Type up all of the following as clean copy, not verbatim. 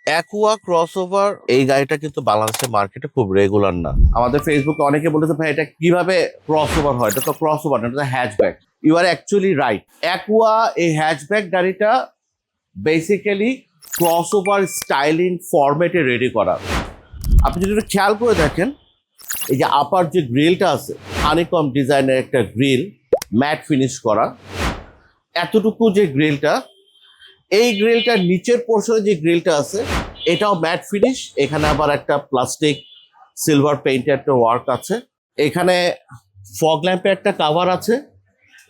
Aqua crossover এই গাড়িটা কিন্তু বাংলাদেশের মার্কেটে খুব রেগুলার না। আমাদের ফেসবুকে অনেকে বলেছে ভাই এটা কিভাবে ক্রসওভার হয়, এটা তো ক্রসওভার না, এটা তো hatchback. You are actually right. Aqua এই হ্যাচব্যাক গাড়িটা বেসিক্যালি ক্রসওভার স্টাইলিং ফরম্যাটে রেডি করা। আপনি যদি একটু খেয়াল করে দেখেন, এই যে আপার যে গ্রিলটা আছে, হানিকম ডিজাইনের একটা গ্রিল, ম্যাট ফিনিশ করা। এতটুকু যে গ্রিলটা, এই গ্রিলটার নিচের পোর্শনে যে গ্রিলটা আছে এটাও ম্যাট ফিনিশ। এখানে আবার একটা প্লাস্টিক সিলভার পেইন্টের একটা ওয়ার্ক আছে। এখানে ফগ ল্যাম্পের একটা কাভার আছে,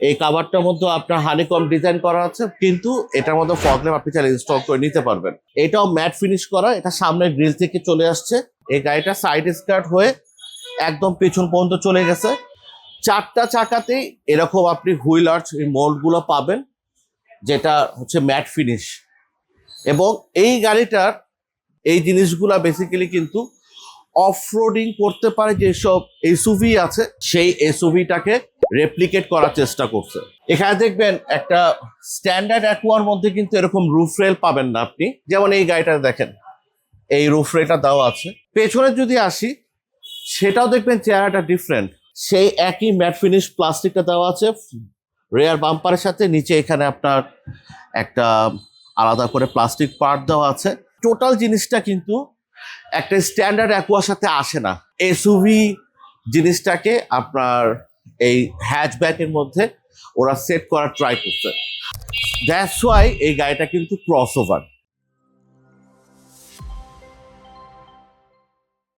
এই কাভারটার মধ্যে আপনার হানিকম ডিজাইন করা আছে, কিন্তু এটার মধ্যে ফগ ল্যাম্প আপনি চাইলে ইনস্টল করে নিতে পারবেন। এটাও ম্যাট ফিনিশ করা, এটা সামনের গ্রিল থেকে চলে আসছে। এই গাড়িটা সাইড স্কার্ট হয়ে একদম পেছন পর্যন্ত চলে গেছে। চারটা চাকাতেই এরকম আপনি হুইল আর্চ এই মোল্ডগুলো পাবেন, যেটা হচ্ছে ম্যাট ফিনিশ। এবং এই গাড়িটার এই জিনিসগুলা বেসিক্যালি কিন্তু অফরোডিং করতে পারে যেসব এসইউভি আছে, সেই এসইউভিটাকে রেপ্লিকেট করার চেষ্টা করছে। এখানে দেখবেন একটা স্ট্যান্ডার্ড অ্যাকুয়ার মধ্যে কিন্তু এরকম রুফ রেল পাবেন না আপনি। যেমন এই গাড়িটা দেখেন, এই রুফ রেলটা দেওয়া আছে। পেছনে যদি আসি, সেটাও দেখবেন চেহারাটা ডিফারেন্ট। সেই একই ম্যাট ফিনিশ প্লাস্টিকটা দেওয়া আছে রেয়ার বাম্পারের সাথে, নিচে এখানে আপনার একটা আলাদা করে প্লাস্টিক পার্ট দেওয়া আছে। টোটাল জিনিসটা কিন্তু একটা স্ট্যান্ডার্ড অ্যাকুয়ার সাথে আসে না। এসইউভি জিনিসটাকে আপনার এই হ্যাচব্যাকের মধ্যে ওরা সেট করার ট্রাই করছে। দ্যাটস ওয়াই এই গাড়িটা কিন্তু ক্রসওভার।